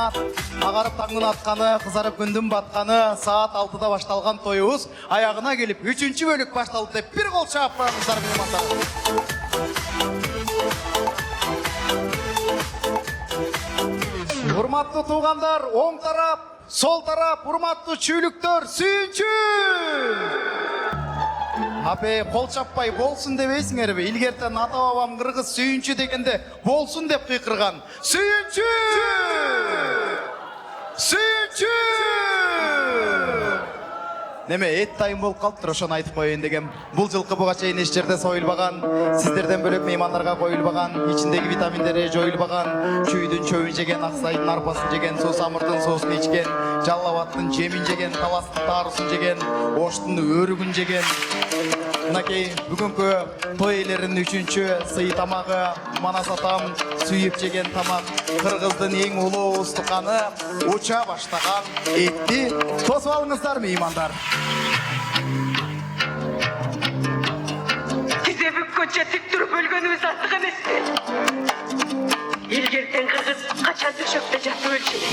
саламат. Ағарып таңның атқаны, қызарып күндүн батқаны, саат 6-да башталған тойыбыз аяғына келіп, 3-ші бөлік башталды деп бір қол шағып барыңыздар меймандар. Урматтуу туугандар, оң тарап, сол тарап, урматтуу чүйлүктөр, сүйүнчү! Апе, қол шаппай болсын демейсіңер бе? Илгертен ата-бабам қырғыз сүйінші дегенде болсын деп қиқырған. Сүйінші! Сүйінші! Неме, ет дайын болып қалыптыр, ошаны айтып қойын деген. Бұл жылқы бұға чейін еш жерде сойылбаған, сіздерден бөлек меймандарға қойылбаған, içindегі витаминдері жойылбаған, чүйдің чөйін жеген, ақсайдың арпасын жеген, сусамырдың соусын ичкен, жаллабаттың жемін жеген, таластың тарысын жеген, оштың өрігін жеген. Мынакей бүгінгі той иелерінің 3-ші сый тамағы, Манас атам сүйіп жеген тамақ, қырғыздың ең ұлы ұстықаны, уча баштаған етті тосып алыңыздар меймандар. Тізе бүккенше тік тұрып өлгеніміз артық емес пе? Елгертен қырғыз қачан төшекте жатып өлшеді.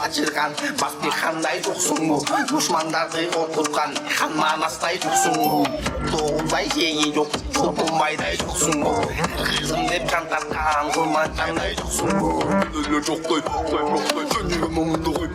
Açırgan, bak bir kanday tuksun bu. Düşmanları korkutkan, kan manasday tuksun bu. Doğuday yeği yok, topulmayday tuksun bu. Kızım hep kantarkan, kurmancanday tuksun bu. Öyle çok doy, sönüyorum onu doy.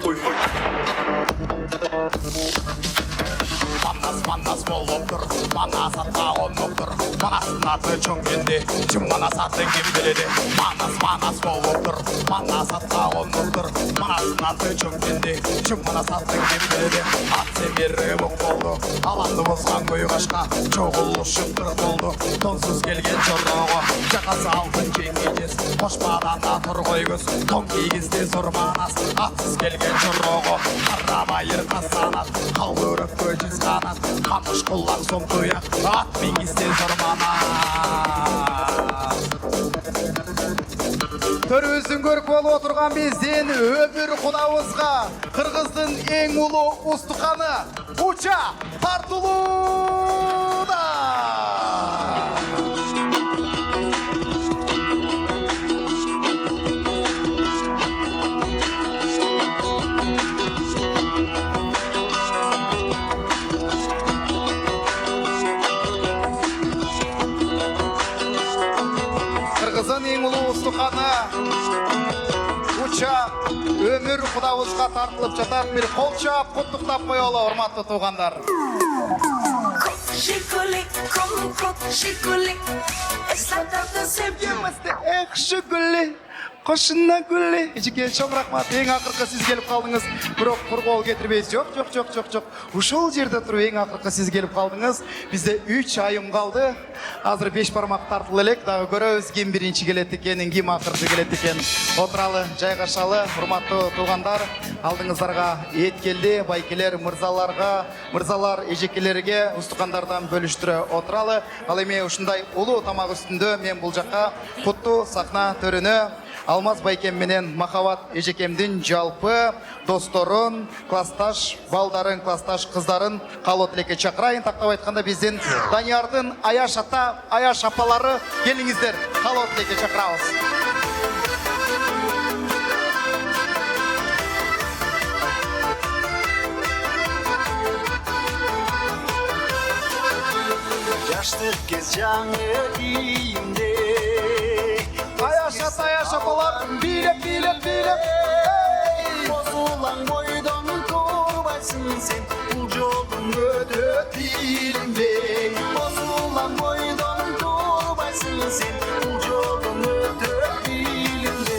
Manas болуптур, Манас атқа онуптур. Манастың аты чөңгенде, чым Манас аты кем біледі. Манас болуптур, Манас атқа онуптур. Манастың аты чөңгенде, чым Манас аты кем біледі. Ат семері бұқ болды, аланды бозған көй қашқа. Жоғылы шыптыр болды, тонсыз келген жорығы. Жақасы алтын жеңгейдес, қошпадан атыр қой көз. Тон кигізде зор Манас, атсыз келген жорығы. Қарабайыр қасанат, қал өріп көжіз қанат. Қамыш құллан соң тұяқ, ат меңізден зормана. Төріміздің көріп болып отырған бізден өмір құдауызға қырғыздың ең ұлы ұстықаны Уча тартылуда! Ең ұлы ұстықаны Уча өмір құдауызға тартылып жатар бір қол шап құттықтап қойылы ұрматты туғандар. Sevgimізді әқші гүлі қошына гүлі. Ежеке шоң рахмат, ең ақырқы сіз келіп қалдыңыз. Бірақ құрғол кетірбейіз. Жоқ. Ушыл жерде тұру ең ақырқы сіз келіп қалдыңыз. Бізде 3 айым қалды. Азыр 5 бармақ тартыл елек. Дағы көрөз кем бірінші келет екенін, кем ақырды келет екен. Отыралы, жайғашалы, ұрматты туғандар. Алдыңыздарға ет келді, байкелер мырзаларға, мырзалар ежекелерге ұстықандардан бөліштірі отыралы. Ал еме ұшындай ұлы тамақ үстінде мен бұл жаққа құтты сахна төріні Алмаз байкем менен Махаббат ежекемдің жалпы досторын, класташ балдарын, класташ қыздарын қалу тілекке шақырайын. Тақтап айтқанда бізден Даниярдың Аяш ата, Аяш апалары келіңіздер, қалу тілекке шақырауыз. Yaşlık kez жаңы кийимде Аяш апалар билеп Бозулаң бойдон турбайсың сен Бұл жолдың өтөт билинбе Бозулаң бойдон турбайсың сен Бұл жолдың өтөт билинбе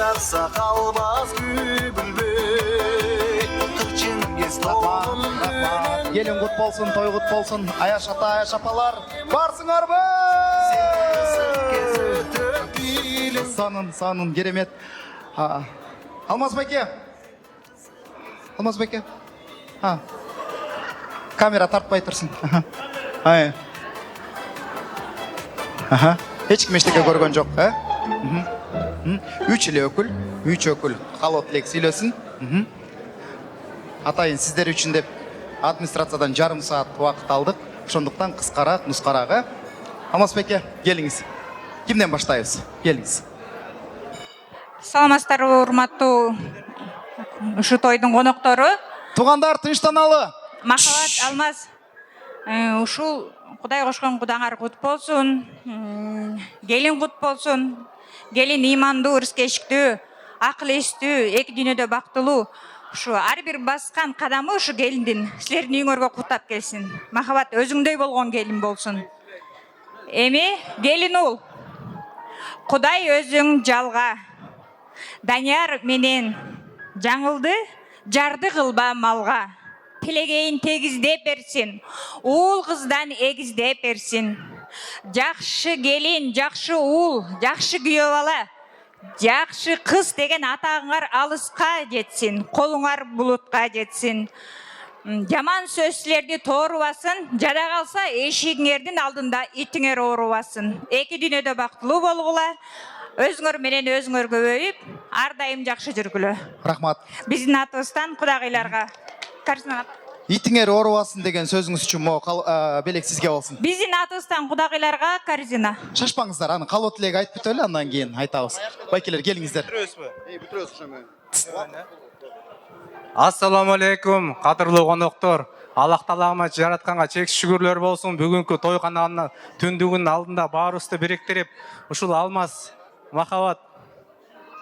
Yarsa kalmaz gübülbe Kırçın gez doğum günün Келин кут болсын, той кут болсын. Аяш ата, аяш апалар, барсыңарбы! Санын, керемет. Алмаз байке. Алмаз байке. Камера тартпай тұрсын. Ешкім ештеңе көрген жоқ, Үч өкіл, қалот лек сөйлесін. Атайын сіздер үшін деп администрациядан жарым саат уақыт алдық. Шондықтан қысқарақ, нұсқарақ. Алмаз байке, келіңіз. Кімден баштайыз? Келіңіз. Саламатсыздар, урматтуу ушу тойдун коноктору. Туғандар тынчтаналы. Махабат, Алмаз. Ушул Кудай кошкон кудаңар кут болсун. Келин кут болсун. Келин имандуу, ырыскечтүү, акыл эстүү, эки дүйнөдө бактылуу. Ушу ар бир баскан кадамы ушу келиндин силердин үйүңөргө куттап келсин. Махабат өзүңдөй болгон келин болсун. Эми келин ул. Кудай өзүң жалга. Данияр менен жаңылды, жарды кылба малга. Тилегейин тегиздеп берсин, уул кыздан эгиздеп берсин. Жакшы келин, жакшы уул, жакшы күйөө бала, жакшы кыз деген атаңар алыска жетсин, колуңар булутка жетсин. Жаман сөз силерди тоорубасын, жада калса эшигиңердин алдында итиңер оорубасын. Эки дүйнөдө бактылуу болгула. Өзүңөр менен өзүңөр көбөйүп, ар дайым жакшы жүргүлө. Рахмат. Биздин атыбыздан кудагыйларга. Итиңер оорубасын деген сөзүңүз үчүн белек сизге болсун. Биздин атыбыздан кудагыйларга Корзина. Шашпаңыздар, аны калоо тилек айтып бүтөлү, андан кийин айтабыз. Байкелер, келиңиздер. Ассаламу алейкум, кадырлуу коноктор. Аллах Таалага жаратканга чексиз шүгүрлөр болсун. Бүгүнкү тойкананын түндүгүнүн алдында баарыбызды бириктирип, ушул Алмаз, Махабат,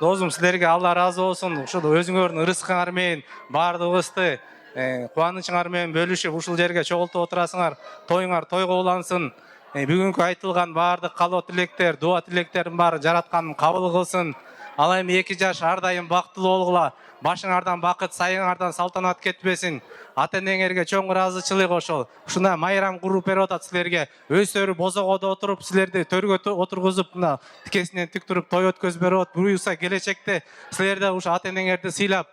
досум силерге Алла разы болсун. Ушул өзүңөрдүн ырыскыңар менен баардыгыбызды кубанычыңар менен бөлүшүп ушул жерге чогултуп отурасыңар. Тоюңар тойго улансын. Бүгүнкү айтылган баардык калоо тилектер, дуа тилектердин баары жараткан кабыл кылсын. Ал эми 2 жаш ар дайым бактылуу болгула. Башыңардан бакыт, сайыңардан салтанат кетпесин. Ата-энеңерге чоң ыраазычылык ошол. Ушундай майрам куруп берип атат силерге. Өздөрү бозогодо отуруп, силерди төргө отургузуп, мына тикесинен тик туруп той өткөзүп берип атат. Буюрса келечекте силерде ушу ата-энеңерди сыйлап,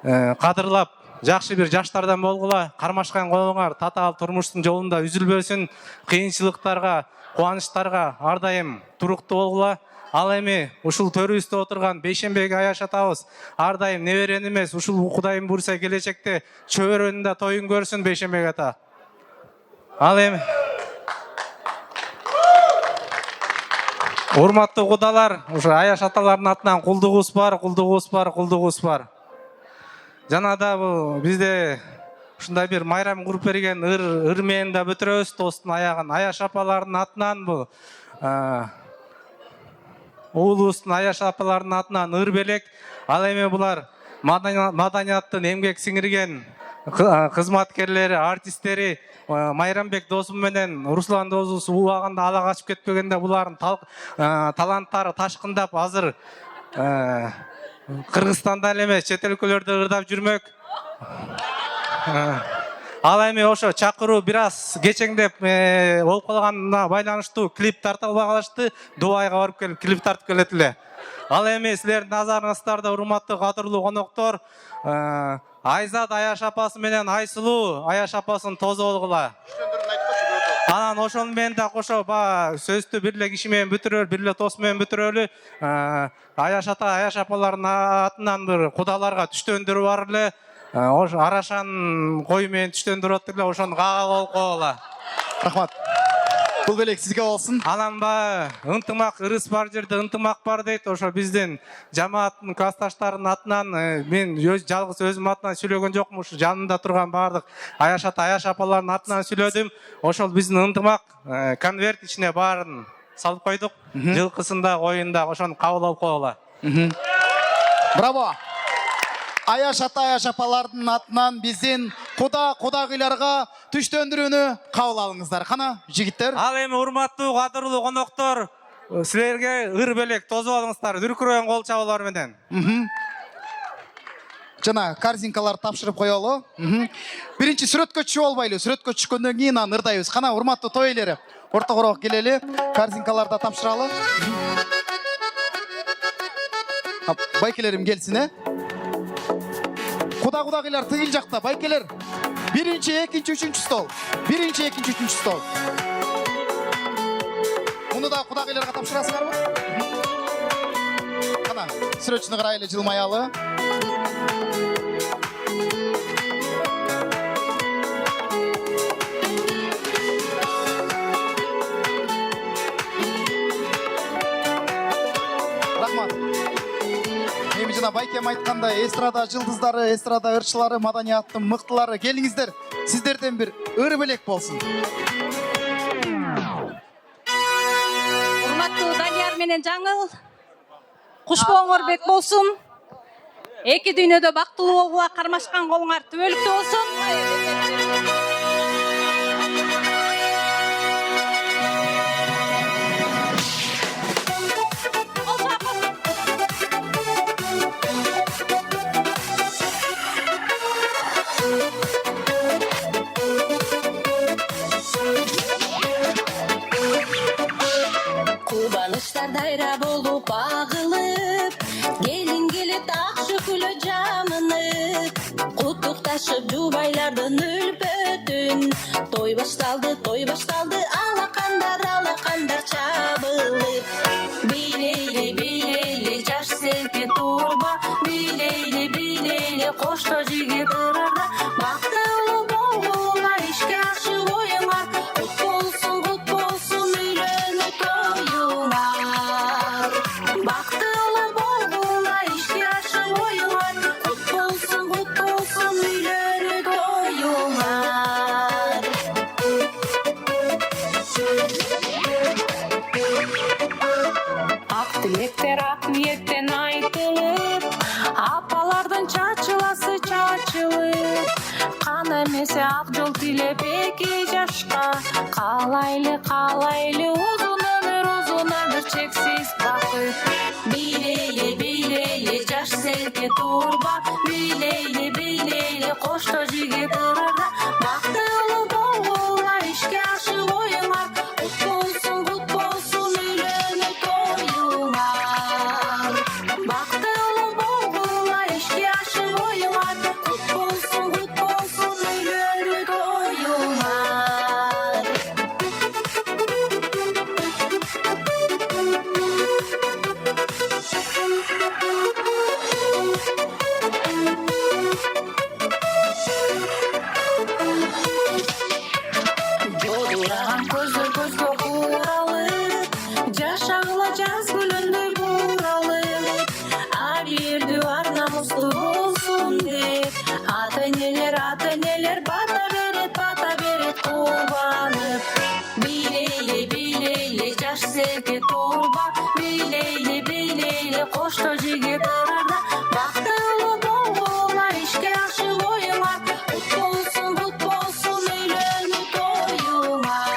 кадырлап, жакшы бир жаштардан болгула. Кармашкан колуңар татаал турмуштун жолунда үзүлбөсүн. Кыйынчылыктарга, кубанычтарга ар дайым туруктуу болгула. Ал эми ушул төрүбүздө отурган Бейшембек аяш атабыз ар дайым неберени эмес, ушул Кудайым буйрса келечекте чөбөрөнүн да тоюн көрсүн Бейшембек ата. Ал эми урматтуу кудалар, ушу аяш аталардын атынан кулдугубуз бар. Жана да бул бизде ушундай бир майрам куруп берген ыр менен да бүтүрөбүз тостун аягын. Аяш апалардын атынан бул уулубуздун аяш апалардын атынан ыр белек. Ал эми булар маданияттын эмгек сиңирген кызматкерлери, артисттери Майрамбек досум менен Руслан досубуз убагында ала качып кетпегенде булардын таланттары ташкындап азыр Кыргызстанда эле эмес, чет өлкөлөрдө ырдап жүрмөк. Ал эми ошо чакыруу бир аз кечеңдеп болуп калганына байланыштуу клип тартылбай калышты. Дубайга барып келип клип тартып келет эле. Ал эми силердин назарыңыздарда урматтуу кадырлуу коноктор, Айзат аяш апасы менен Айсулуу аяш апасын тозо болгула. Анан ошону менен да кошо сөздү бир эле киши менен бүтүрөлү, бир эле тос менен бүтүрөлү. Аяш ата, аяш апалардын атынан бир кудаларга түштөндүрүп бар эле. Арашан кой менен түштөндүрүп атты эле, ошону каалап болуп койгула. Рахмат. Бул белек сизге болсун. Анан ынтымак, ырыс бар жерде ынтымак бар дейт. Ошо биздин жамааттын классташтарынын атынан мен жалгыз өзүм атынан сүйлөгөн жокмун. Ушу жанымда турган баардык аяш ата, аяш апалардын атынан сүйлөдүм. Ошол биздин ынтымак конверт ичине баарын салып койдук. Жылкысында, коюнда ошону кабыл алып койгула. Браво. Аяш ата, аяш апалардын атынан биздин кудагыйларга түштөндүрүүнү кабыл алыңыздар. Кана, жигиттер. Ал эми урматтуу кадырлуу коноктор, силерге ыр белек тосуп алыңыздар, дүркүрөгөн кол чабуулар менен. жана корзинкаларды тапшырып коелу. Биринчи сүрөткө түшүп албайлы. Сүрөткө түшкөндөн кийин аны ырдайбыз. Кана урматтуу той ээлери, орто корок келели. Корзинкаларды тапшыралы. Байкелерим келсин, Кудагыйлар тыгыл жакта, байкелер. Биринчи, экинчи, үчүнчү стол. Биринчи, экинчи, үчүнчү стол. Муну да кудагыйларга тапшырасыңарбы? Кана, сүрөтчүнү карайлы, жылмаялы. Рахмат. Эми жана байкем айткандай, эстрада жылдыздары, эстрада ырчылары, маданияттын мыктылары келиңиздер. Сиздерден бир ыр белек болсун. Урматтуу Данияр менен Жаңыл, кушпооңор бек болсун. Эки дүйнөдө бактылуу болууга кармашкан колуңар түбөлүктүү болсун. Кубанычтар дайра болуп багылып, келин келет ак шөкөлө жамынып, куттукташып жубайлардын үлпөтүн. Той башталды, алакандар чабылып. Бийлейли, жаш селке турба, бийлейли, кошто жигит ырарда. Бактылуу болгула ишке ашып оюңар, кут болсун үйлөнүү тоюңар. Бактылуу болгула ишке ашып оюңар, кут болсун үйлөнүү тоюңар. Ак тилектер ак ниеттен айтылып, апалардын чачыласы чачылып, кан эмесе ак жол тилеп эки жашка. Каалайлы узун өмүр, чексиз бакыт. Бийлейли, жаш селке турба, бийлейли, кошто жигит ырарда. Бактылуу болгула ишке ашып оюңар, кут болсун үйлөнүү тоюңар. Бактылуу болгула ишке ашып оюңар, кут болсун үйлөнүү тоюңар. Жодураган көздөр көзгө куралып, жашагыла жаз гүлүндөй буралып. Ар жердүү ар намустуу болсун деп, ата энелер бата берет кубанып. Бийлейли, жаш селке турба, бийлейли, кошто жигит ырарда. Бактылуу болгула ишке ашып оюңар, кут болсун үйлөнүү тоюңар.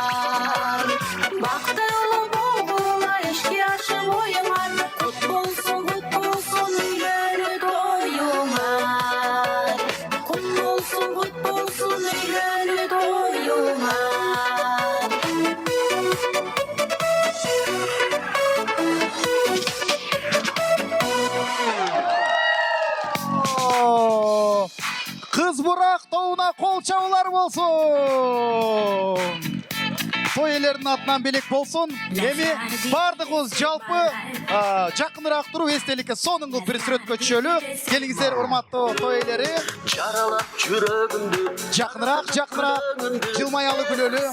Бактылуу болгула ишке ашып оюңар, кут болсун үйлөнүү тоюңар. Кут болсун үйлөнүү тоюңар. Кыз бурак тоуна кол чабуулар болсун. Той ээлеринин атынан белек болсун. Эми бардыгыбыз жалпы жакыныраак туруп эстеликке сонун кылып бир сүрөткө түшөлү. Келиңиздер урматтуу той ээлери. Жаралап жүрөгүмдү, Жакыныраак, жылмаялы күлөлү.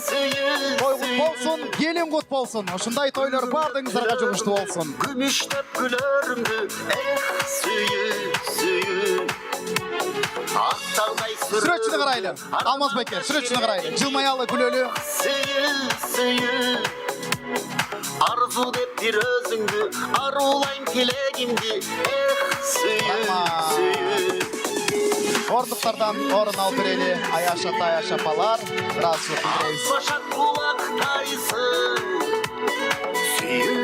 Той кут болсун, келин кут болсун. Ушундай тойлор бардыгыңыздарга жугуштуу болсун. күмүштөп күлөрүмдү, сүйүү. Ақталмай Сүрөтчүнү карайлы. Алмаз Байкер, сүрөтчүнү карайлы. Жылмаялы күлөлү. Сүйүү. Арзу деп бир өзүңдү, арулайм тилегимди. Сүйүү. Ордуктардан орун алып берели. Аяш апалар. Бираз өтүндүрөбүз. Башак кулактайсың. Сүйүү.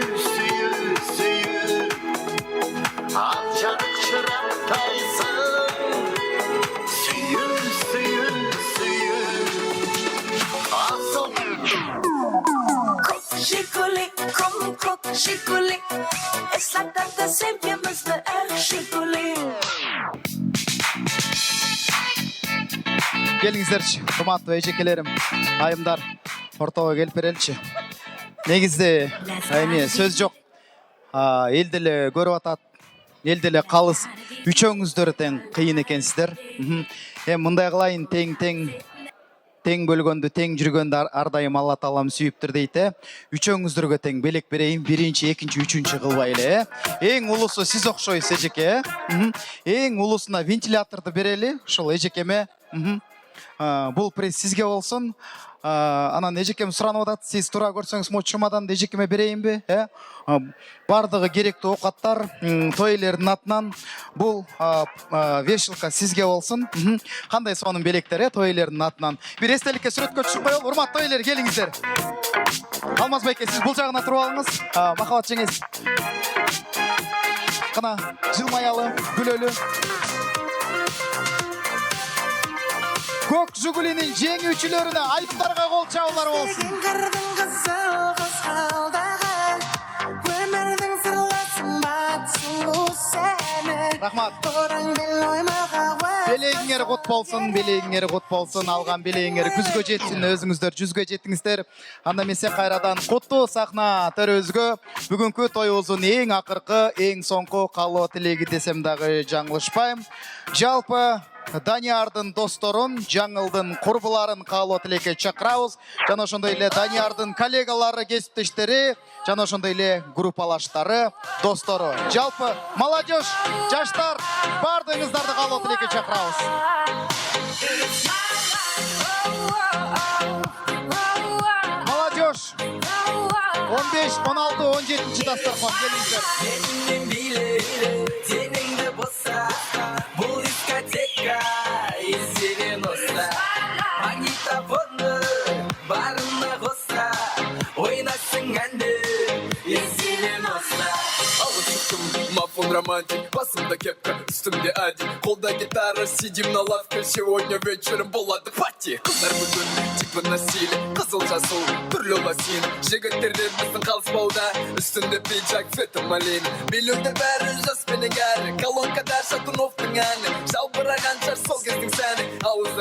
Ак жарык чырактайсың. Kok Jiguli. Eslatlarda sevgimizni Jiguli. Келиңиздерчи, урматтуу эжекелерим, айымдар, ортого келип береличи. Негизде эми сөз жок. Эл деле көрүп атат. Эл деле калыс. Үчөөңүздөр тең кыйын экенсиздер. Эми мындай кылайын, тең бөлгөндү, тең жүргөндү ар дайым Алла таалам сүйүптүр дейт. Үчөөңүздөргө тең белек берейин, биринчи, экинчи, үчүнчү кылбай эле. Эң улусу сиз окшойсуз эжеке. Эң улусуна вентиляторду берели, ушул эжекеме. Бул приз сизге болсун. Анан эжекем суранып атат, сиз туура көрсөңүз мо чумадан эжекеме берейинби? Бардыгы керектүү оокаттар той элердин атынан бул вешилка сизге болсун. Кандай сонун белектер той элердин атынан. Бир эстеликке сүрөткө түшүп коелу. Урматтуу той элер, келиңиздер. Алмаз байке, сиз бул жагына туруп алыңыз. Махабат жеңес. Кана жылмаялы, күлөлү. Көк Жигулинин жеңүүчүлөрүнө айыптарга кол чабуулар болсун. Рахмат. Белегиңер кут болсун, белегиңер кут болсун. Алган белегиңер күзгө жетсин, өзүңүздөр жүзгө жетиңиздер. Анда эмесе кайрадан куттуу сахна төрөбүзгө бүгүнкү тоюбуздун эң акыркы, эң соңку каалоо тилеги десем дагы жаңылышпайм. Жалпы Даниярдын досторун, жаңылдын курбуларын каалоо тилекке чакырабыз. Жана ошондой эле Даниярдын коллегалары, кесиптештери, жана ошондой эле группалаштары, достору. Жалпы молодежь, жаштар, бардыгыңыздарды каалоо тилекке чакырабыз. Молодежь 15, 16, 17 дастархан келиңиздер. Мафон романтик, басымда кепка, үстімде один. Қолда гитара, сидим на лавке. Сегодня вечером болады пати. Қыздар бүгін типа насилие, қызыл жасыл түрлі лосин. Жігіттерден біздің қалыспауда, үстінде пиджак, цвета малина. Миллиондар бәрі жас пенен әрі, колонкада Шатуновтың әні. Жалбыраған жар сол кездің сәні.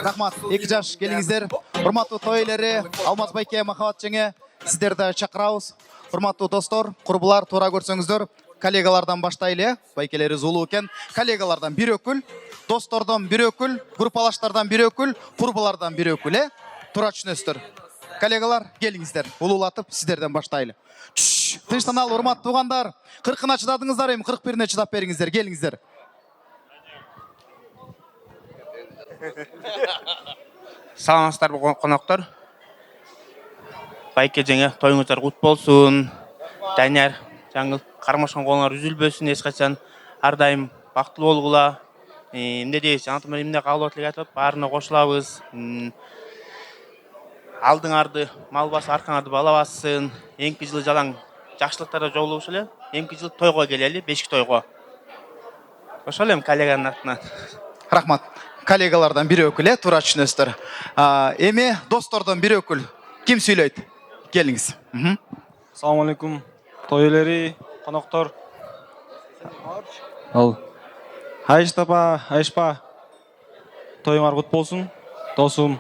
Рахмат, эки жаш келиңиздер. Урматтуу той элери, Алмаз байке, Махабат жеңе, сиздерди чакырабыз. Урматтуу достор, курбулар, туура көрсөңүздөр. Коллегалардан баштайлы, байкелери зулуу экен. Коллегалардан бир өкүл, достордон бир өкүл, группалаштардан бир өкүл, курбулардан бир өкүл, туура түшүнөсүздөр. Коллегалар, келиңиздер, улуулатып сиздерден баштайлы. Тынчтан ал, урматтуу туугандар. 40-ына чыдадыңыздар, эми 41-ине чыдап бериңиздер, келиңиздер. Саламатсыздарбы коноктор. Байке жеңе тоюңуздар кут болсун. Данияр, жаңыл кармашкан колуңар үзүлбөсүн, эч качан ар дайым бактылуу болгула. Эмне дейсиз? Антымыр эмне каалоо тилек айтып, баарына кошулабыз. Алдыңарды мал басы, аркаңарды бала бассын. Эмки жылы жалаң жакшылыктарга жолугуш эле. Эмки жылы тойго келели, бешик тойго. Ошол эми коллеганын атынан. Рахмат. Коллегалардан бир өкүл, туура түшүнөсүздөр. Эми достордон бир өкүл. Ким сүйлөйт? Келиңиз. Assalomu alaykum. Toy eleri, qonoqtor. Ал. Айштапа, Айшпа. Тоюңар кут болсун. Досум,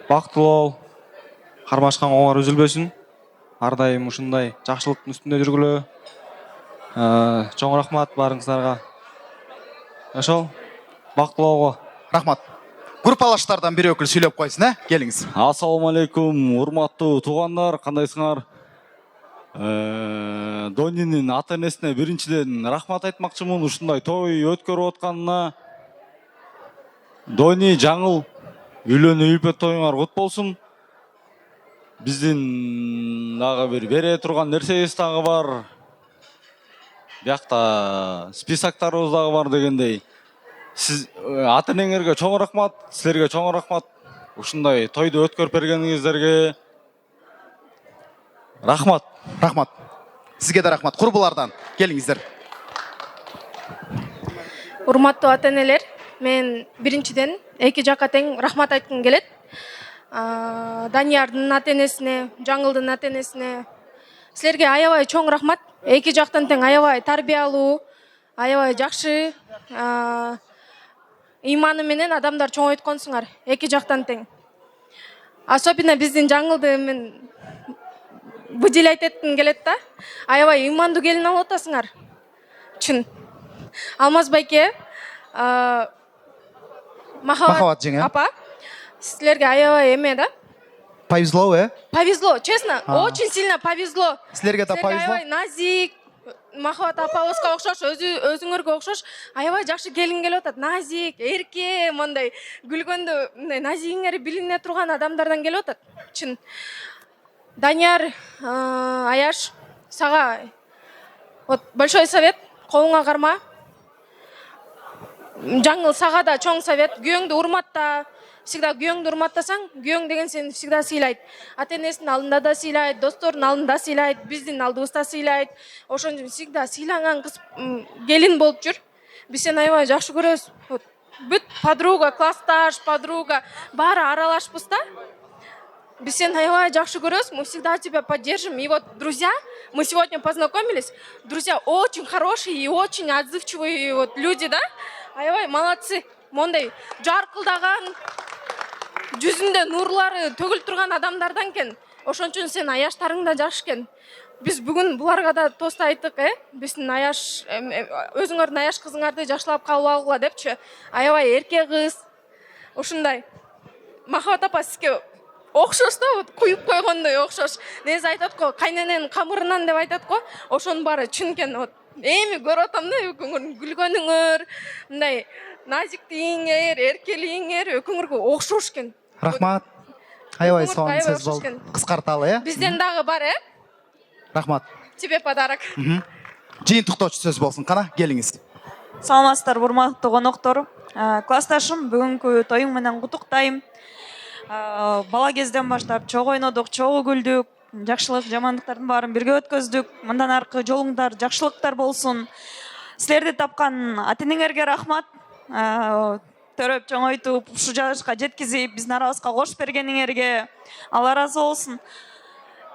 бактылуу бол. Кармашкан оңор үзүлбөсүн. Ар дайым ушундай жакшылыктын үстүндө жүргүлө. Чоң рахмат барыңыздарга. Ошол бактылоого. Рахмат. Группалаштардан бир өкүл сүйлөп койсун, келиңиз. Ассаламу алейкум, урматтуу туугандар, кандайсыңар? Донинин ата-энесине биринчиден рахмат айтмакчымын ушундай той өткөрүп атканына. Дони, жаңыл, үйлөнүү үйпөт тоюңар кут болсун. Биздин дагы бир бере турган нерсебиз дагы бар. Биякта списоктарыбыз дагы бар дегендей. Сиз ата-энеңерге чоң рахмат, силерге чоң рахмат. Ушундай тойду өткөрүп бергениңиздерге рахмат. Рахмат. Сизге да рахмат. Курбулардан келиңиздер. Урматтуу ата-энелер, мен биринчиден эки жакка тең рахмат айткым келет. Даниярдын ата-энесине, жаңылдын ата-энесине, силерге аябай чоң рахмат. Эки жактан тең аябай тарбиялуу, аябай жакшы ыйманы менен адамдар чоңойтконсуңар. Эки жактан тең. Особенно биздин жаңылды мен выделять этким келет да. Аябай ыймандуу келин алып атасыңар. Чын. Алмаз байке, Махаббат жеңе. апа, силерге аябай эме да. Повезло, Повезло, честно, очень сильно повезло. Силерге да повезло. Аябай назик, Махаббат апабызга окшош, өзүңөргө окшош, аябай жакшы келин келип атат. Назик, эрке, мындай күлгөндө мындай назигиңер билине турган адамдардан келип атат. Чын. Данияр, Аяш, сага вот большой совет, колуңа карма. Жаңыл, сага да чоң совет, күйөөңдү урматта. Всегда күйөөңдү урматтасаң, күйөөң деген сени всегда сыйлайт. Ата-энесинин алдында да сыйлайт, достордун алдында сыйлайт, биздин алдыбызда сыйлайт. Ошон үчүн всегда сыйланган кыз келин болуп жүр. Биз сени аябай жакшы көрөбүз. Бүт подруга, классташ, подруга баары аралашпыз да. Биз сени аябай жакшы көрөбүз. Мы всегда тебя поддержим. И вот, друзья, мы сегодня познакомились. Друзья очень хорошие и очень отзывчивые вот люди, да? Аябай молодцы. Мондай жаркылдаган, жүзүндө нурлары төгүлүп турган адамдардан кен. Ошон үчүн сен аяштарың да жакшы кен. Биз бүгүн буларга да тост айттык, биздин аяш, өзүңөрдүн аяш кызыңарды жакшылап кабыл алгыла депчи. Аябай эрке кыз. Ушундай. Махаббат апа сизге окшош да, вот куюп койгондой окшош. Негизи айтат го, кайнененин камырынан деп айтат го. Ошонун баары чын кен. Вот эми көрүп атам да, өкүңөрдүн күлгөнүңөр, мындай назиктигиңер, эркелигиңер өкүңөргө окшош кен. Рахмат. Аябай сонун сөз болду. Кыскарталы, Бизден дагы бар, Рахмат. Тебе подарок. Жыйынтыктоочу сөз болсун. Кана, келиңиз. Саламатсыздар, урматтуу коноктор. Классташым, бүгүнкү тоюң менен куттуктайм. Бала кезден баштап чогуу ойнодук, чогуу күлдүк, жакшылык, жамандыктардын баарын бирге өткөздүк. Мындан аркы жолуңдар жакшылыктар болсун. Силерди тапкан ата-энеңерге рахмат. Төрөп чоңойтуп, ушу жашка жеткизип, биздин арабызга кош бергениңерге Алла ыраазы болсун.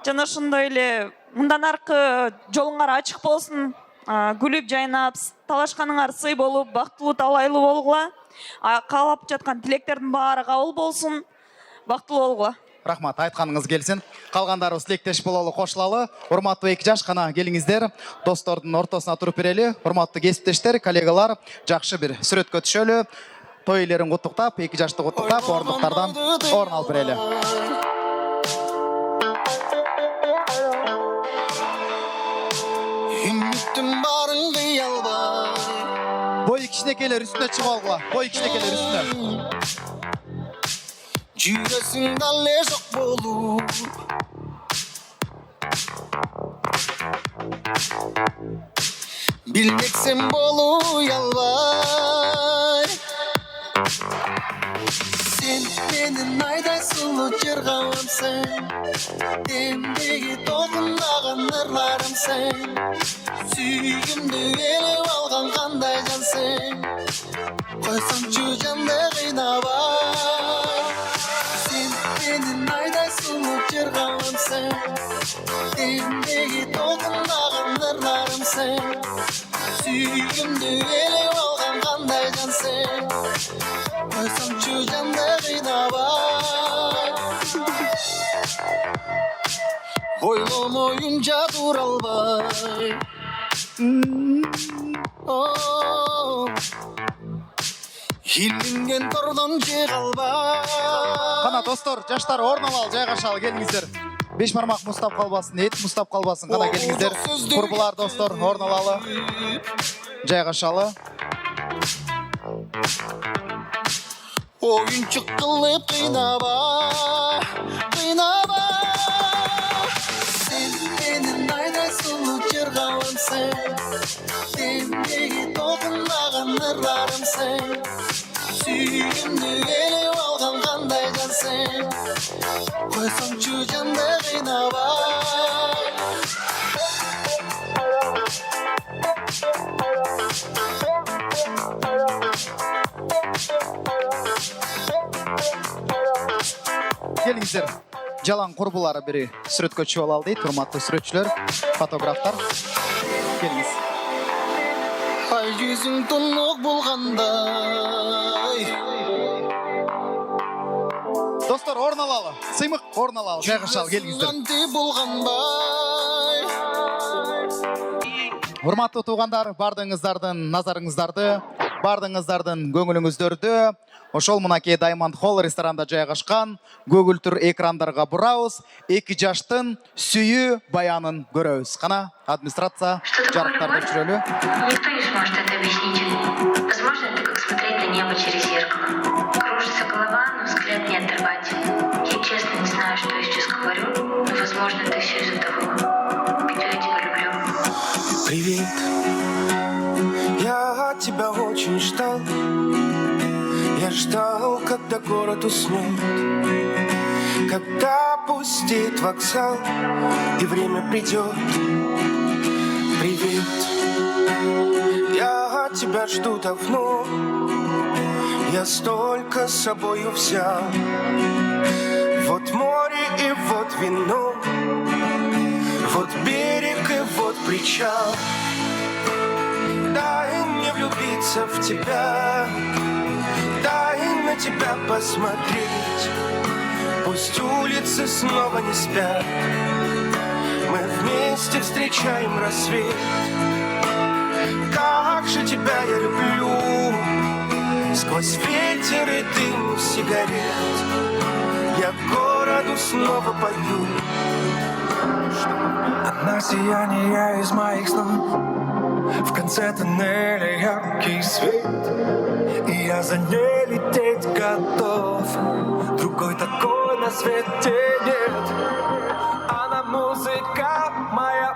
Жана ошондой эле мындан аркы жолуңар ачык болсун. Күлүп жайнап, талашканыңар сый болуп, бактылуу талайлуу болгула. Каалап жаткан тилектердин баары кабыл болсун. Бактылуу болгула. Рахмат, айтканыңыз келсин. Калгандарыбыз тилектеш бололу, кошулалы. Урматтуу эки жаш, кана келиңиздер. Достордун ортосуна туруп берели. Урматтуу кесиптештер, коллегалар, жакшы бир сүрөткө түшөлү. Той элерин куттуктап, эки жашты куттуктап, ордуктардан орун алып берели. Үмүттүм барын кый албай. Бой кичинекейлер үстүнө чыгып алгыла. Бой кичинекейлер үстүнө. Жүрөсүң дале жок болуп. Билмексем болуй албай. Sen менин айдай сулуу жыргавымсың. Демдеги толкундаган ырларымсың. Сүйгүмдү элеп алган кандай жансың. Койсоңчу жанды кыйнабай. Sen менин айдай сулуу жыргавымсың. Демдеги толкундаган ырларымсың. Сүйгүмдү элеп алган кандай жансың. Койсоңчу жанды кыйнабай. Ойломоюнча тура албай. Илинген тордон чыга албай. Кана достор, жаштар орун алалы, жайгашалы, келиңиздер. Беш бармак мустап калбасын, эт мустап калбасын. Кана келиңиздер. Курбулар достор, орун алалы. Жайгашалы. Oyunçuk kılıp kıynaba, kıynaba. Sen benim ayday sulu çırgavımsın. Demdeki dokunmağın ırlarımsın. Süyümdü elip algan kanday cansın. Koysoңчу candı kıynaba. Келиңиздер. жалаң құрбылары бірі сүрөткө чыгып алалы дейт. Урматтуу сүрөтчүлөр, фотографтар. Келиңиз. Ай жүзің тұнық болғандай. Достор, орын алалы. Сыймык, орын алалы. Жайгашалы, келиңиздер. Урматтуу туугандар, бардыңыздардын көңүлүңүздөрдү ошол мынакей Diamond Hall ресторанда жайгашкан көгүлтүр экрандарга бурабыз. 2 жаштын сүйүү баянын көрөбүз. Кана администрация жарыктарды өчүрөлү. Никто не сможет это объяснить. Возможно, это как смотреть на небо через зеркало. Кружится голова, но взгляд не оторвать. Я честно не знаю, что я сейчас говорю, но, возможно, это все из-за того, как я тебя люблю. Привет, я тебя очень ждал. Я ждал, когда город уснет, когда пустеет вокзал и время придет. Привет, я тебя жду давно. Я столько с собою взял. Вот море и вот вино, вот берег и вот причал. Дай мне влюбиться в тебя, дай на тебя посмотреть. Пусть улицы снова не спят, мы вместе встречаем рассвет. Как же тебя я люблю, сквозь ветер и дым сигарет я городу снова пою. Она сияние из моих снов, в конце тоннеля яркий свет, и я за ней лететь готов. Другой такой на свете нет. Она музыка моя,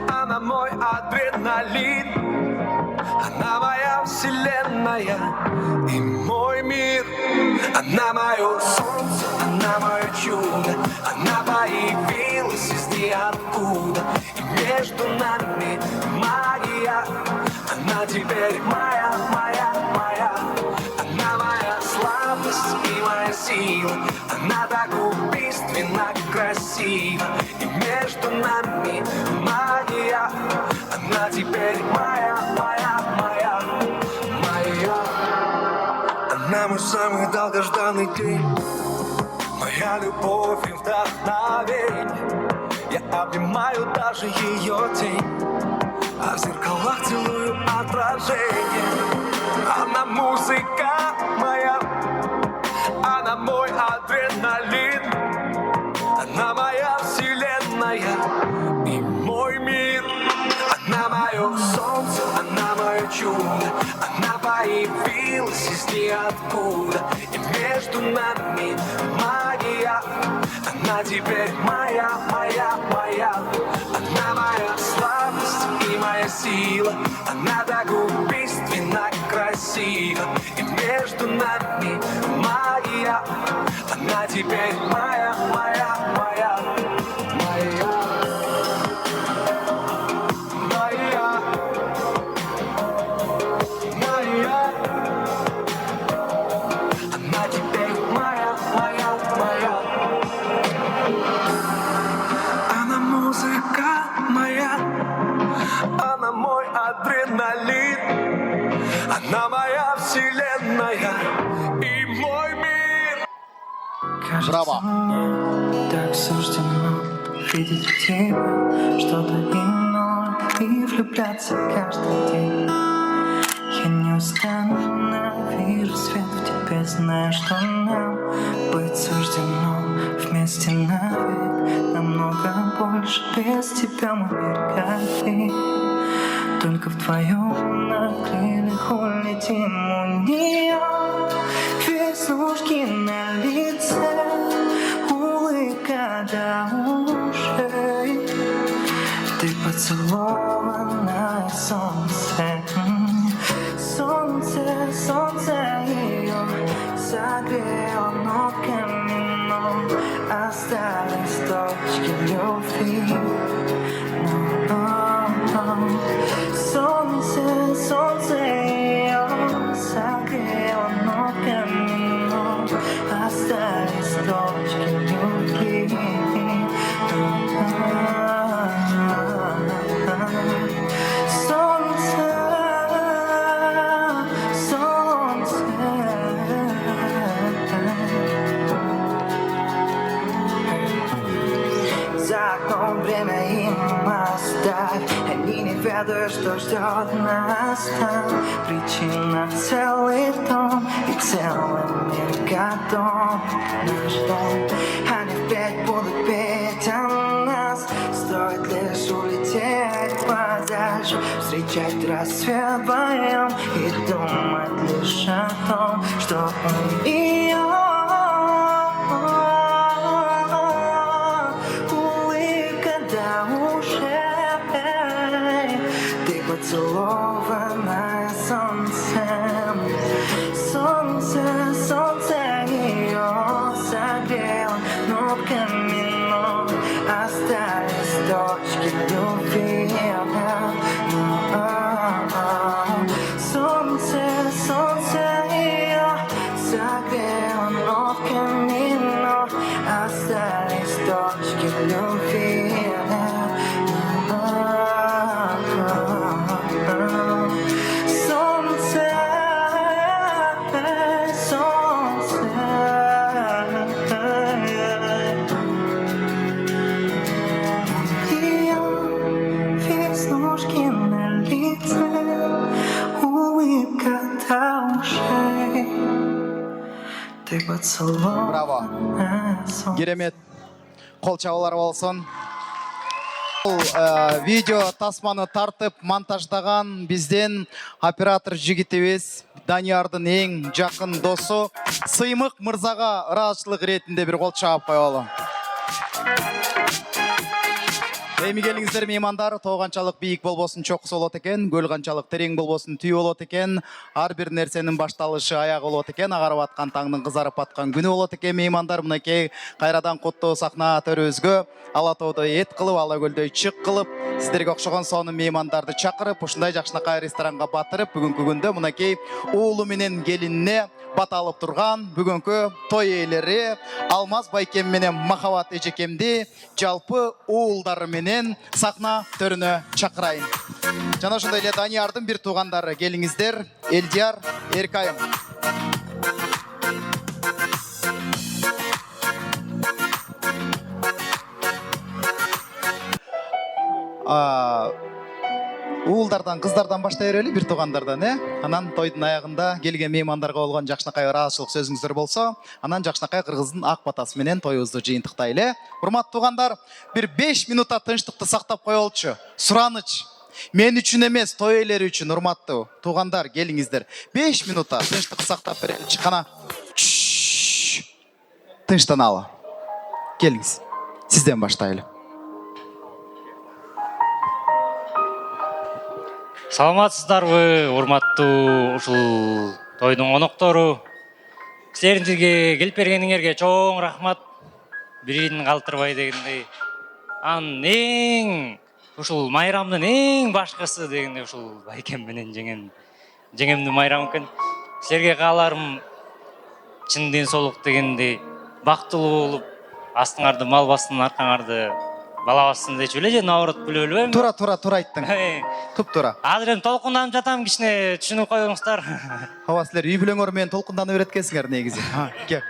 она мой адреналин, она моя вселенная и мой мир. Она мое солнце, она мое чудо, она появилась из ниоткуда, и между нами магия. Она теперь моя, моя, моя. Она моя слабость и моя сила, она так убийственно красива, и между нами магия. Она теперь моя, моя, моя, моя. Она мой самый долгожданный день, моя любовь и вдохновение. Я обнимаю даже ее тень, а в зеркалах целую отражение. Она музыка моя, она мой адреналин, она моя вселенная и мой мир. Она мое солнце, она мое чудо, она появилась из ниоткуда, и между нами магия. Она теперь моя, моя, моя. Она моя слабость и моя сила, она так убийственно красива, и между нами магия. Она теперь моя, моя, моя, моя. Она мой адреналин, она моя вселенная и мой мир. Браво! Так суждено видеть в тебе что-то иное и влюбляться каждый день. Я неустанно вижу свет в тебе, зная, что нам быть суждено вместе навек. Намного больше без тебя мой мир как ты. Только вдвоем на крыльях улетим у нее. Веснушки на лице, улыбка до ушей. Ты поцелованное солнце. Солнце, солнце ее согрело, но каменном остались точки любви. Солнце, солнце ее согрело, но каменном остались точки любви. за окном время им оставь. Они не ведают, что ждет нас там. Причина целый дом и целый мир готов. Наш дом, они впредь будут петь о нас. Стоит лишь улететь подальше, встречать рассвет вдвоем и думать лишь о том, что у нее улыбка до ушей. Ты поцелованная солнцем, солнце, солнце ее согрело нотками, но остались точки любви. Солнце, солнце ее согрело нотками, но остались точки любви. Солнце, солнце, ее веснушки на лице, улыбка до ушей. Ты поцеловал. Браво. Керемет. Қол чабулар болсын. Бұл видео тасманы тартып монтаждаған бізден оператор жігітебес Даниярдың ең жақын досы Сыймық Мырзаға ыраазычылык ретінде бір қол чабып қоялы. Эми келиңиздер меймандар, тоо канчалык бийик болбосун чокус болот экен, көл канчалык терең болбосун түйүү болот экен, ар бир нерсенин башталышы аягы болот экен, агарып аткан таңдын кызарып аткан күнү болот экен меймандар. Мынакей кайрадан куттуу сахна төрүбүзгө Ала тоодо эт кылып, Ала көлдө чык кылып, сиздерге окшогон сонун меймандарды чакырып, ушундай жакшынакай ресторанга батырып, бүгүнкү күндө мынакей уулу менен келинине бата алып турган бүгүнкү той ээлери Алмаз Байкем менен Махабат эжекемди жалпы уулдары менен сахна төрүнө чакырайын. Жана ошондой эле Даниярдын бир туугандары келиңиздер, Элдияр Эркайым. Уулдардан, кыздардан баштай берели, бир туугандардан, Анан тойдун аягында келген меймандарга болгон жакшынакай ыраазычылык сөзүңүздөр болсо, анан жакшынакай кыргыздын ак батасы менен тоюбузду жыйынтыктайлы. Урматтуу туугандар, бир 5 минутта тынчтыкты сактап коелучу. Сураныч. Мен үчүн эмес, той ээлери үчүн, урматтуу туугандар, келиңиздер. 5 минутта тынчтык сактап береличи. Кана. Тынчтаналы. Келиңиз. Сизден баштайлы. Саламатсыздарбы, урматтуу ушул тойдун коноктору. Силердерге келип бергениңерге чоң рахмат. Бирин калтырбай дегендей. Анын эң ушул майрамдын эң башкысы дегенде ушул Байкем менен жеңемдин майрамы экен. Силерге кааларым чын ден соолук дегендей бактылуу болуп, астыңарды мал бассын, аркаңарды бала бассын дечү эле же наоборот билбейм. Тура айттың. Туп тура. Азыр эми толкунданып жатам, кичине түшүнүп коюңуздар. Ооба, силер үй бүлөңөр менен толкунданып өйрөткенсиңер негизи. Кеп.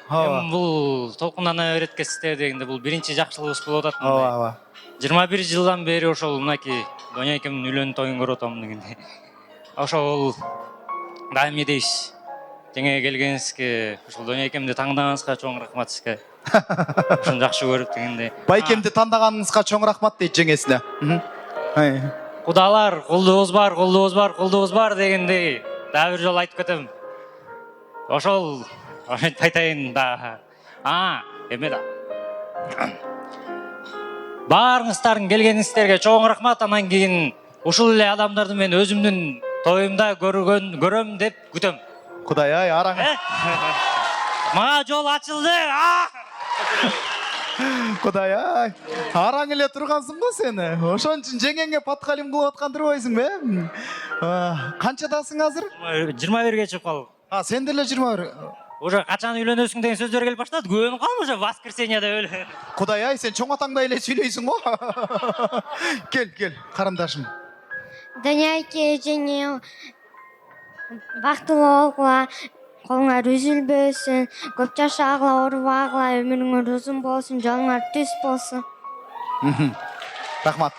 Эми бул толкундана өйрөткенсиздер дегенде бул биринчи жакшылыгыбыз болуп атат. Ооба. 21 жылдан бери ошол мынакей Доня экемдин үйлөнүү тоюн көрүп атам дегенде. Ошол дайыми дейш. Жеңе келгениңизге, ошол Доня экемди таңдаганыңызга чоң рахмат сизге. Ошону жакшы көрүп дегенде. Байкемди тандаганыңызга чоң рахмат дейт жеңесине. Кудалар, колдубуз бар дегендей дагы бир жолу айтып кетем. Ошол айтайын да. Эме да. Баарыңыздардын келгениңиздерге чоң рахмат. Анан кийин ушул эле адамдарды мен өзүмдүн тоюмда көрөм деп күтөм. Кудай ай, араң. Мага жол ачылды. Кудай ай, араң эле тургансың го сени. Ошон үчүн жеңеңе паткалим кылып аткандырбайсыңбы? Канчадасың азыр? 21-ге чыгып калдым. Сен деле 21. Уже качан үйлөнөсүң деген сөздөр келип баштады. Күбөнүп калдым уже воскресенье деп эле. Кудай ай, сен чоң атаңдай эле сүйлөйсүң го. Кел, карындашым. Доня эже бактылуу болгула, колуңар үзүлбөсүн, көп жашагыла, оорубагыла, өмүрүңөр узун болсун, жолуңар түз болсун. Рахмат.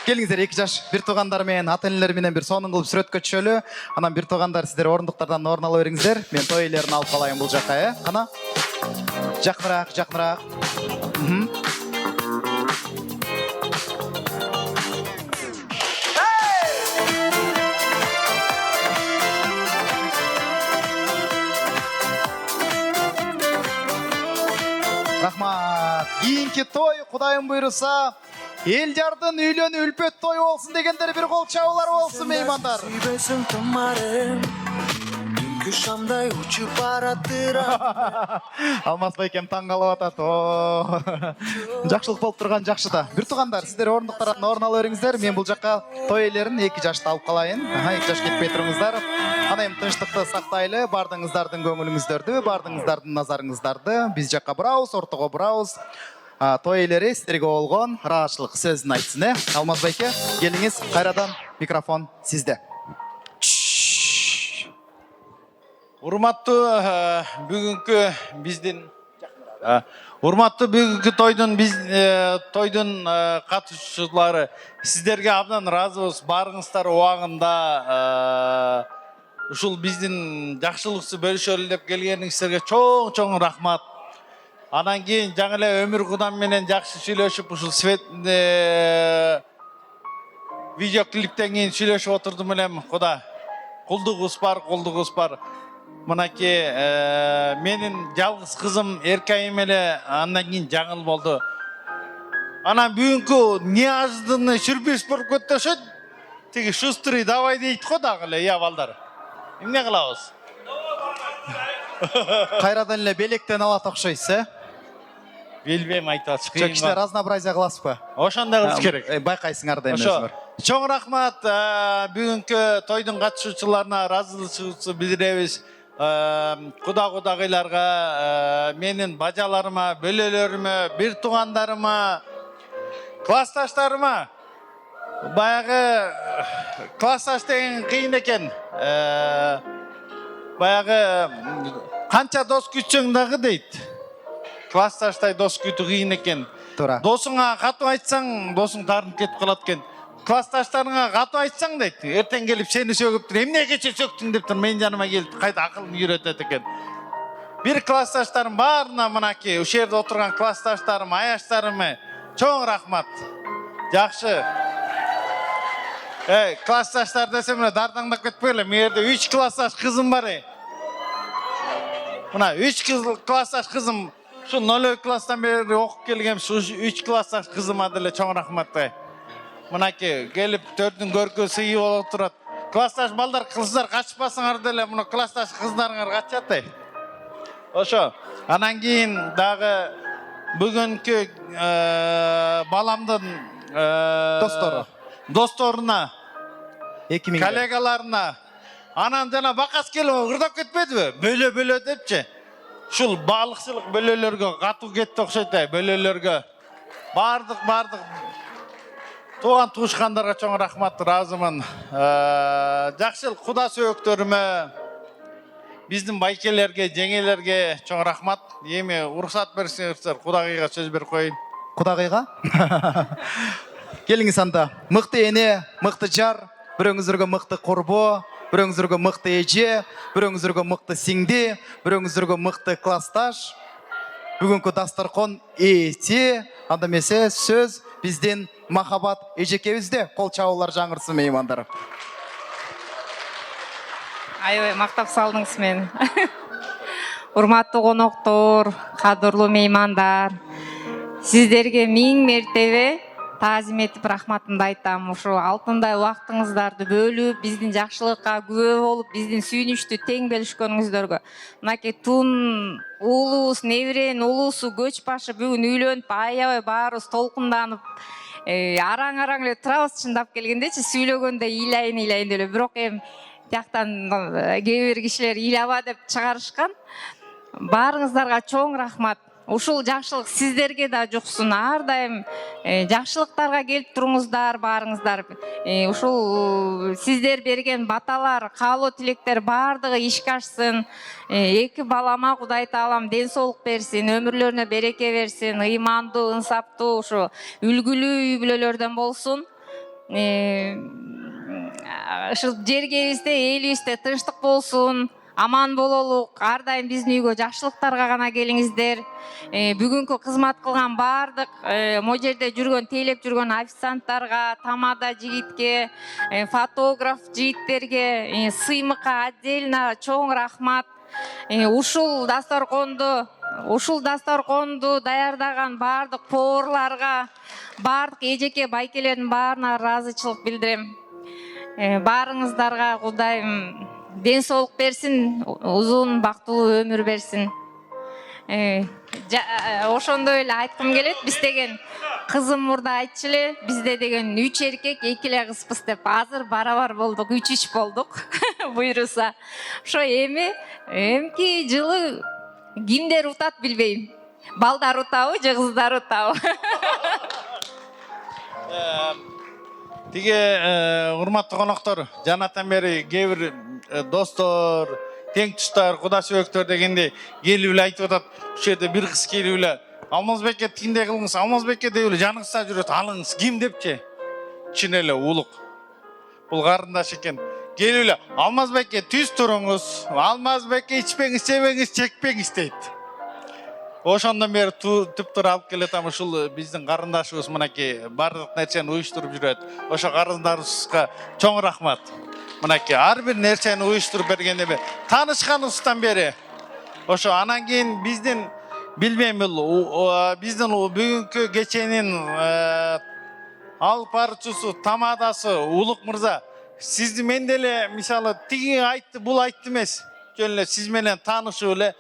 Келиңиздер, 2 жаш бир туугандар менен, ата энелер менен бир сонун кылып сүрөткө түшөлү. Анан бир туугандар сиздер орундуктардан орун ала бериңиздер. Мен той ээлерин алып калайын бул жакка, Кана. Жакыныраак, жакыныраак. Рахмат. Кийинки той Кудайым буйруса, эл жардын үйлөнү үлпөт той болсун дегендер бир кол чабуулар болсун меймандар. Сүйбөсүң тымарым, түнкү шамдай учуп баратыр. Алмаз байкем таң калып атат. Жакшылык болуп турган жакшы да. Бир туугандар, сиздер орундуктардан орун ала бериңиздер. Мен бул жакка той ээлерин 2 жашты алып калайын. 2 жаш кетпей туруңуздар. Кана эми тынчтыкты сактайлы, бардыгыңыздардын көңүлүңүздөрдү, бардыгыңыздардын назарыңыздарды биз жакка бурабыз, ортого бурабыз. Той ээлери сиздерге болгон ыраазычылык сөзүн айтсын, Алмаз байке, келиңиз, кайрадан микрофон сизде. Урматтуу бүгүнкү тойдун катышуучулары, сиздерге абдан ыраазыбыз. Барыңыздар убагында ушул биздин жакшылыкты бөлүшөлү деп келгениңиздерге чоң рахмат. Анан кийин жаңы эле Өмүр Кудам менен жакшы сүйлөшүп, ушул видео клиптен кийин сүйлөшүп отурдум элем. Куда кулдугубуз бар. Мынакей менин жалгыз кызым Эркайым эле андан кийин жаңыл болду. Анан бүгүнкү неожиданный сюрприз болуп кетти ошо. Тиги шустрый давай дейт го дагы эле, балдар. Эмне кылабыз? Кайрадан эле белектен алат окшойсуз, Билбейм, айтып атышкы. Кичине разнообразие кыласызбы? Ошондой кылыш керек. Байкайсыңар да эми өзүңөр. Чоң рахмат бүгүнкү тойдун катышуучуларына ыраазычылыгыбызды билдиребиз. Кудагыйларга, менин бажаларыма, бөлөлөрүмө, бир туугандарыма, классташтарыма. Баягы классташ деген кыйын экен. Баягы канча дос күтсөң дагы дейт. Классташтай дос күтүү кыйын экен. Туура. Досуңа катуу айтсаң, досуң тарынып кетип калат экен. Классташтарыңа катуу айтсаң дейт, эртең келип сени сөгүп тур, эмне кече сөктүң деп тур, менин жаныма келип кайда акылын үйрөтөт экен. Бир классташтарым баарына мынакей, ушул жерде отурган классташтарым, аяштарыма чоң рахмат. Жакшы. Классташтар десем эле дардаңдап кетпөйлө. Мен жерде 3 классташ кызым бар. Мына 3 классташ кызым, ушу 0 класстан бери окуп келгем, ушу 3 классташ кызыма деле чоң рахмат. Мынакей келип төрдүн көркө сыйы болуп турат. Классташ балдар, кыздар качпасыңар деле, муну классташ кыздарыңар качат. Ошо. Анан кийин дагы бүгүнкү баламдын досторуна, коллегаларына, анан жана бакас келип ырдап кетпедиби? Бөлө депчи. Ушул балыкчылык бөлөлөргө катуу кетти окшойт, бөлөлөргө. Бардык туган туушкандарга чоң рахмат, ыраазымын. Жакшылык куда сөөктөрүмө, биздин байкелерге, жеңелерге чоң рахмат. Эми уруксат берсеңиздер, кудагыйга сөз берип коеюн. Кудагыйга? Келиңиз анда. Мыкты эне, мыкты жар, бирөөңүздөргө мыкты курбу, бирөөңүздөргө мыкты эже, бирөөңүздөргө мыкты сиңди, бирөөңүздөргө мыкты классташ. Бүгүнкү дасторкон ээси, анда эмесе сөз биздин Махабат эжекебизде. Кол чабуулар жаңырсын меймандар. Аябай мактап салдыңыз мени. Урматтуу коноктор, кадырлуу меймандар, сиздерге 1000 мертебе таазим этип рахматымды айтам. Ушу алтындай убактыңыздарды бөлүп, биздин жакшылыкка күбө болуп, биздин сүйүнүчтү тең бөлүшкөнүңүздөргө. Мынакей тун уулубуз, неберенин уулусу көч башы бүгүн үйлөнүп, аябай баарыбыз толкунданып, араң эле турабыз. Чындап келгендечи, сүйлөгөндө ыйлайын эле, бирок эми тияктан кээ бир кишилер ыйлаба деп чыгарышкан. Баарыңыздарга чоң рахмат. ушул жакшылык сиздерге да жуксун. Ар дайым жакшылыктарга келип туруңуздар баарыңыздар. Ушул сиздер берген баталар, каалоо тилектер баардыгы ишке ашсын. 2 балама Кудай Таалам ден соолук берсин, өмүрлөрүнө береке берсин, ыймандуу, ынсаптуу, ушу үлгүлүү үй бүлөлөрдөн болсун. Ушул жергебизде, элибизде тынчтык болсун. Аман бололук, ар дайым биздин үйгө жакшылыктарга гана келиңиздер. Бүгүнкү кызмат кылган баардык могу жерде жүргөн, тейлеп жүргөн официанттарга, тамада жигитке, фотограф жигиттерге, сыймыкка отдельно чоң рахмат. Ушул дасторконду даярдаган баардык поварларга, баардык эжеке байкелердин баарына ыраазычылык билдирем. Баарыңыздарга Кудайым ден соолук берсин, узун бактылуу өмүр берсин. Ошондой эле айткым келет, биз деген кызым мурда айтчу эле, бизде деген 3 эркек, 2 эле кызбыз деп. Азыр барабар болдук, 3-3 болдук. Буйруса. Ошо эмки жылы кимдер утат билбейм. Балдар утабы же кыздар утабы? Тиге урматтуу коноктор, жанатан бери кээ бир достор, тең туштар, куда сөөктөр дегенде келип эле айтып атат. Ушул жерде бир кыз келип эле Алмазбекке тигиндей кылыңыз, Алмазбекке деп эле жаныңызда жүрөт, алыңыз. Ким депчи? Чын эле улук. Бул карындаш экен. Келип эле Алмазбекке түз туруңуз, Алмазбекке ичпеңиз, жебеңиз, чекпеңиз дейт. Ошондон бери түптүр алып келетам. Ушул биздин карындашыбыз мынакей бардык нерсени уюштуруп жүрөт. Ошо карындарыбызга чоң рахмат. Мынакей ар бир нерсени уюштуруп бергенде таанышканыбыздан бери. Ошо анан кийин биздин билбейм биздин бүгүнкү кеченин алып баруучусу, тамадасы Улук мырза. Сизди мен деле мисалы тиги айтты, бул айтты эмес. Жөн эле сиз менен таанышып эле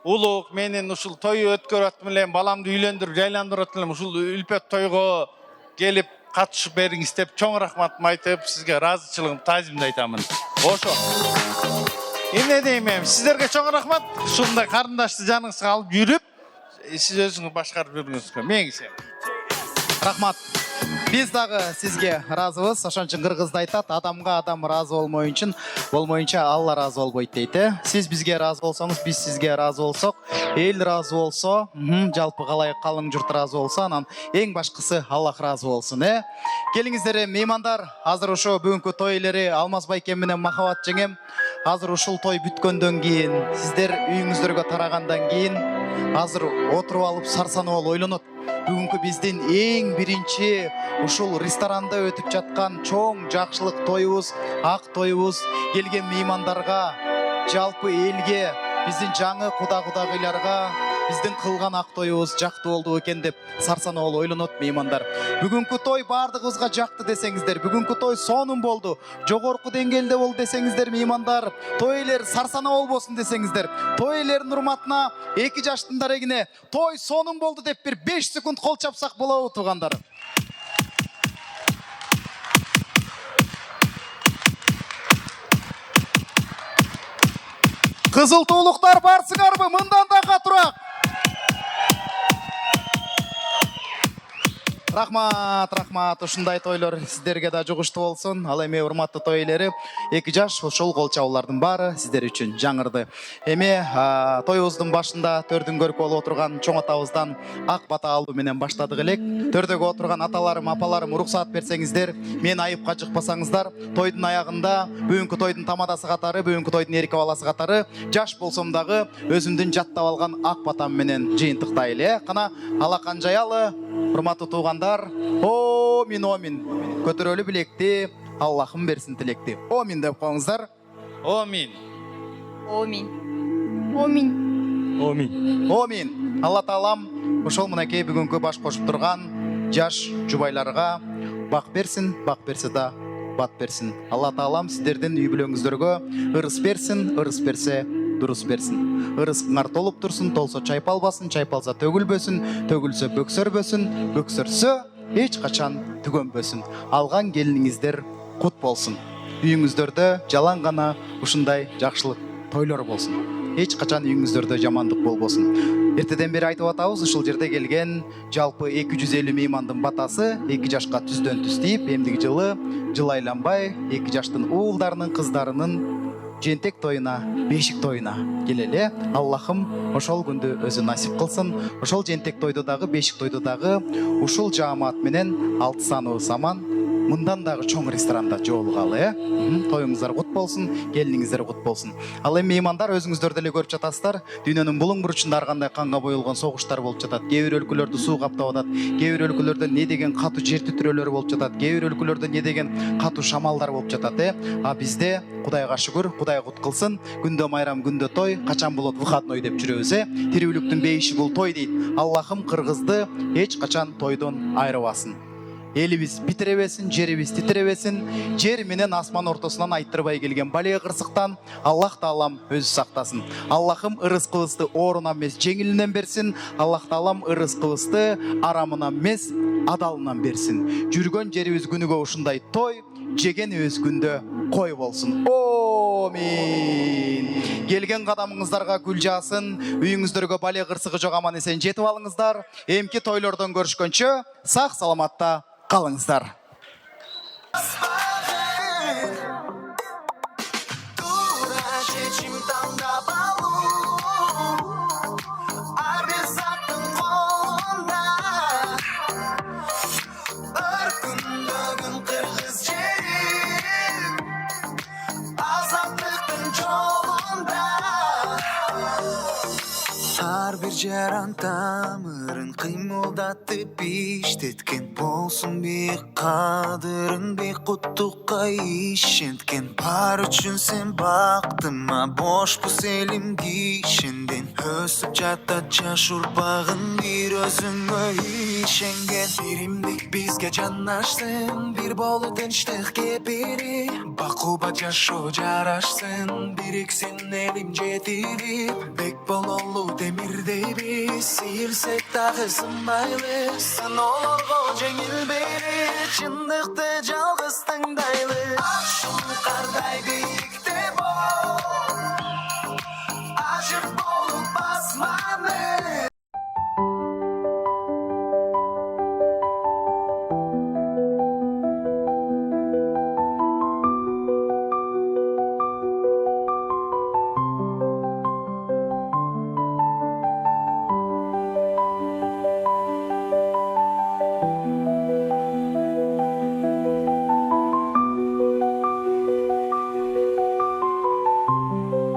Улук менин ушул той өткөрүп элем, баламды үйлөндүрүп, жайландырып элем, ушул үлпөт тойго келип катышып бериңиз деп чоң рахматымды айтып, сизге ыраазычылыгымды таазимди айтамын. Ошо. Эмне дейм мен, сиздерге чоң рахмат. Ушундай карындашты жаныңызга алып жүрүп, сиз өзүңүз башкарып жүргөнүңүзгө меңиз. Рахмат. Биз дагы сизге ыраазыбыз. Ошон үчүн кыргызда айтат, адамга адам ыраазы болмоюнча Алла ыраазы болбойт дейт. Сиз бизге ыраазы болсоңуз, биз сизге ыраазы болсок, эл ыраазы болсо, жалпы калың журт ыраазы болсо, анан эң башкысы Аллах ыраазы болсун. Келиңиздер меймандар, азыр ошо бүгүнкү той элери Алмаз байкем менен Махабат жеңем. Азыр ушул той бүткөндөн кийин, сиздер үйүңүздөргө тарагандан кийин, азыр отуруп алып сарсанып ойлонот. Бүгүнкү биздин эң биринчи ушул ресторанда өтүп жаткан чоң жакшылык тоюбуз, ак тоюбуз, келген меймандарга, жалпы элге, биздин жаңы кудагыйларга биздин кылган ак тоюбуз жактуу болду экен деп сарсанып ойлонот меймандар. Бүгүнкү той бардыгыбызга жакты десеңиздер, бүгүнкү той сонун болду, жогорку деңгээлде болду десеңиздер меймандар, той элер сарсанаа болбосун десеңиздер, той элердин урматына 2 жаштын дарегине той сонун болду деп бир 5 секунд кол чапсак болобу туугандар? Кызыл туулуктар барсыңарбы? Мындан да катуураак. Рахмат. Ушундай тойлор сиздерге да жугуштуу болсун. Ал эми урматтуу той ээлери, 2 жаш ошол кол чабуулардын баары сиздер үчүн жаңырды. Эми тоюбуздун башында төрдүн көркү болуп отурган чоң атабыздан ак бата алуу менен баштадык элек. Төрдөгө отурган аталарым, апаларым уруксаат берсеңиздер, мен айыпка жыкпасаңыздар, тойдун аягында бүгүнкү тойдун тамадасы катары, бүгүнкү тойдун эрке баласы катары жаш болсом дагы өзүмдүн жаттап алган ак батам менен жыйынтыктайлы. Кана алакан жаялы, урматтуу туугандар. Омин. Көтөрөлү билекти, Аллахым берсин тилекти. Омин деп коюңуздар. Омин. Алла таалам ошол мынакей бүгүнкү баш кошуп турган жаш жубайларга бак берсин, бак берсе да бат берсин. Алла таалам сиздердин үй бүлөңүздөргө ырыс берсин, ырыс берсе дурус берсин. Ырыскыңар толуп турсун, толсо чайпалбасын, чайпалса төгүлбөсүн, төгүлсө бөксөрбөсүн, бөксөрсө эч качан түгөнбөсүн. Алган келиниңиздер кут болсун. Үйүңүздөрдө жалаң гана ушундай жакшылык тойлор болсун. Эч качан үйүңүздөрдө жамандык болбосун. Эртеден бери айтып атабыз, ушул жерде келген жалпы 250 меймандын батасы 2 жашка түздөн түз тийип, эмдиги жылы жыл айланбай 2 жаштын уулдарынын, кыздарынын жентек тойуна, бешик тойуна келеле. Аллахым ошол күндү өзү насип кылсын. Ошол жентек тойду дагы, бешик тойду дагы ушул жаамат менен 6 сануу саман мындан дагы чоң ресторанда жолугалы. Тоюңуздар кут болсун, келиниңиздер кут болсун. Ал эми меймандар, өзүңүздөр деле көрүп жатасыздар, дүйнөнүн булуң бурчунда ар кандай канга боюлган согуштар болуп жатат. Кээ бир өлкөлөрдө суу каптап атат, кээ бир өлкөлөрдө не деген катуу жер титирөөлөр болуп жатат, кээ бир өлкөлөрдө не деген катуу шамалдар болуп жатат. А бизде Кудайга шүгүр, Кудай кут кылсын. Күндө майрам, күндө той, качан болот выходной деп жүрөбүз. Тирүүлүктүн бейиши бул той дейт. Аллахым кыргызды эч качан тойдон айрыбасын. Элибиз битиребесин, жерибиз титиребесин. Жер менен асман ортосунан айттырбай келген бале кырсыктан Аллах Таалам өзү сактасын. Аллахым ырыскыбызды оорунан эмес, жеңилинен берсин. Аллах Таалам ырыскыбызды арамынан эмес, адалынан берсин. Жүргөн жерибиз күнүгө ушундай той, жегенибиз күндө кой болсун. Амин. Келген кадамыңыздарга гүл жаасын, үйүңүздөргө бале кырсыгы жок аман эсен жетип алыңыздар. Эмки тойлордон көрүшкөнчө сак саламатта қалыңыздар. Ар бир жаран тамырын кыймылдатып иштеткен, болсун бек кадырын, бек куттукка ишенткен. Бар үчүн сен бактыма, бошпуз элим кишенден. Өсүп жатат жаш урпагын, бир өзүңө ишенген. Биримдик бизге жанашсын, бир болуу тынчтыкке бери. Бакуба жашоо жарашсын, бириксин элим жетирип. Бек бололу демирдей биз, сейилсек дагы сынбайлы. Сыноолорго жеңилбейли, чындыкты жалгыз таңдайлы. Ашыл кардай бийикте бол, ашык болуп